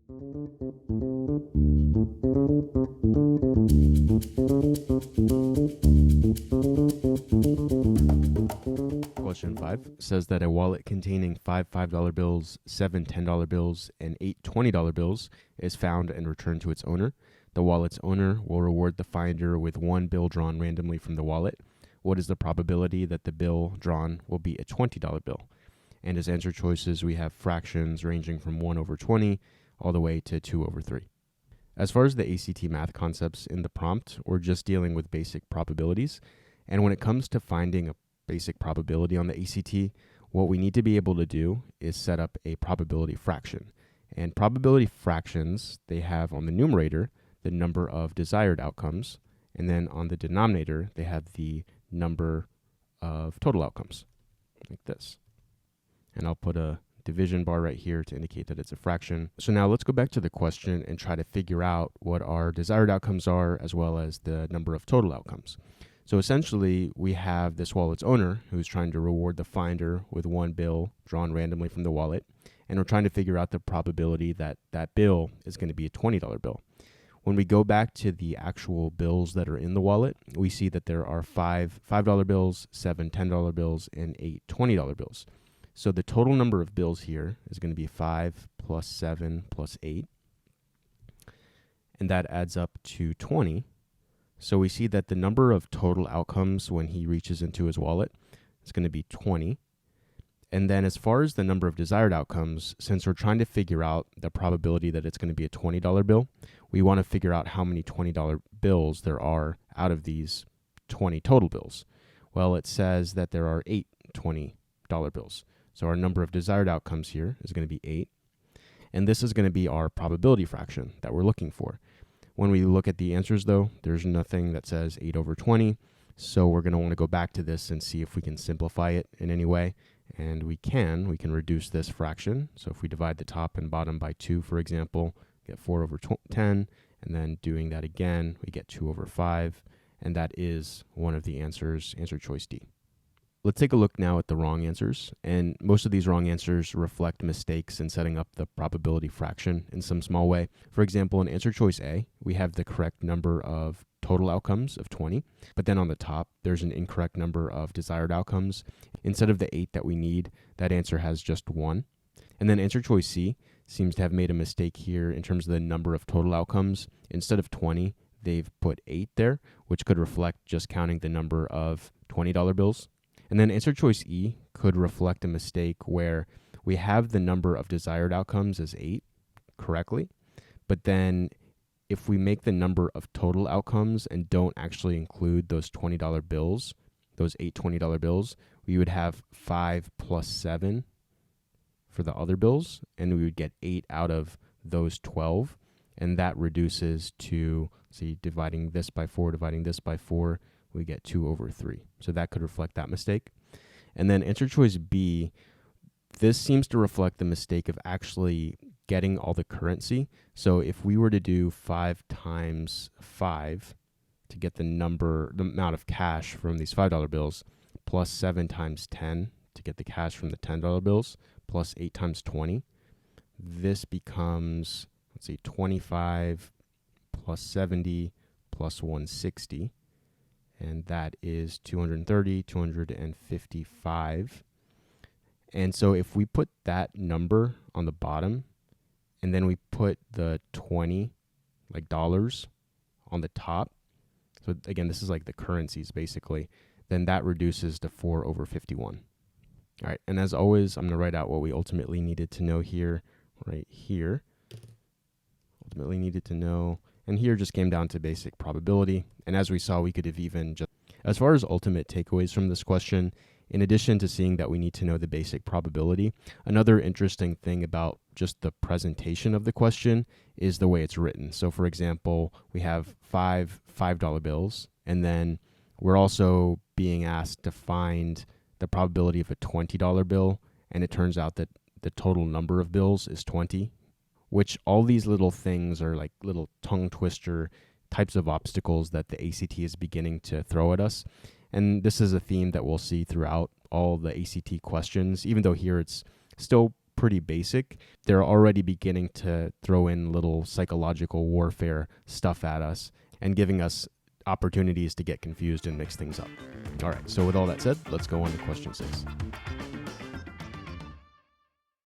Question 5 says that a wallet containing 5 $5 bills, 7 $10 bills, and 8 $20 bills is found and returned to its owner. The wallet's owner will reward the finder with one bill drawn randomly from the wallet. What is the probability that the bill drawn will be a $20 bill? And as answer choices, we have fractions ranging from 1 over 20 all the way to 2 over 3. As far as the ACT math concepts in the prompt, we're just dealing with basic probabilities. And when it comes to finding a basic probability on the ACT, what we need to be able to do is set up a probability fraction. And probability fractions, they have on the numerator the number of desired outcomes, and then on the denominator, they have the number of total outcomes, like this. And I'll put a division bar right here to indicate that it's a fraction. So now let's go back to the question and try to figure out what our desired outcomes are as well as the number of total outcomes. So essentially, we have this wallet's owner who's trying to reward the finder with one bill drawn randomly from the wallet, and we're trying to figure out the probability that that bill is going to be a $20 bill. When we go back to the actual bills that are in the wallet, we see that there are 5 $5 bills, 7 $10 bills, and 8 $20 bills. So the total number of bills here is going to be 5 plus 7 plus 8, and that adds up to 20. So we see that the number of total outcomes when he reaches into his wallet is going to be 20. And then as far as the number of desired outcomes, since we're trying to figure out the probability that it's going to be a $20 bill, we want to figure out how many $20 bills there are out of these 20 total bills. Well, it says that there are 8 $20 bills. So our number of desired outcomes here is going to be 8. And this is going to be our probability fraction that we're looking for. When we look at the answers, though, there's nothing that says 8 over 20. So we're going to want to go back to this and see if we can simplify it in any way. And we can reduce this fraction. So if we divide the top and bottom by 2, for example, get 4 over 10. And then doing that again, we get 2 over 5. And that is one of the answers, answer choice D. Let's take a look now at the wrong answers. And most of these wrong answers reflect mistakes in setting up the probability fraction in some small way. For example, in answer choice A, we have the correct number of total outcomes of 20. But then on the top, there's an incorrect number of desired outcomes. Instead of the 8 that we need, that answer has just 1. And then answer choice C seems to have made a mistake here in terms of the number of total outcomes. Instead of 20, they've put 8 there, which could reflect just counting the number of $20 bills. And then answer choice E could reflect a mistake where we have the number of desired outcomes as 8 correctly, but then if we make the number of total outcomes and don't actually include those $20 bills, those 8 $20 bills, we would have 5 plus 7 for the other bills, and we would get 8 out of those 12, and that reduces to, see, dividing this by 4, we get 2 over 3. So that could reflect that mistake. And then answer choice B, this seems to reflect the mistake of actually getting all the currency. So if we were to do 5 times 5 to get the amount of cash from these $5 bills, plus 7 times 10 to get the cash from the $10 bills, plus 8 times 20, this becomes, 25 plus 70 plus 160. And that is 230, 255. And so if we put that number on the bottom, and then we put the 20, like dollars, on the top, so again, this is like the currencies basically, then that reduces to 4 over 51. All right, and as always, I'm going to write out what we ultimately needed to know here, right here. Ultimately needed to know. And here just came down to basic probability. And as we saw, we could have even just, as far as ultimate takeaways from this question, in addition to seeing that we need to know the basic probability, another interesting thing about just the presentation of the question is the way it's written. So for example, we have 5 $5 bills, and then we're also being asked to find the probability of a $20 bill. And it turns out that the total number of bills is 20. Which all these little things are like little tongue twister types of obstacles that the ACT is beginning to throw at us. And this is a theme that we'll see throughout all the ACT questions, even though here it's still pretty basic, they're already beginning to throw in little psychological warfare stuff at us and giving us opportunities to get confused and mix things up. All right, so with all that said, let's go on to question 6.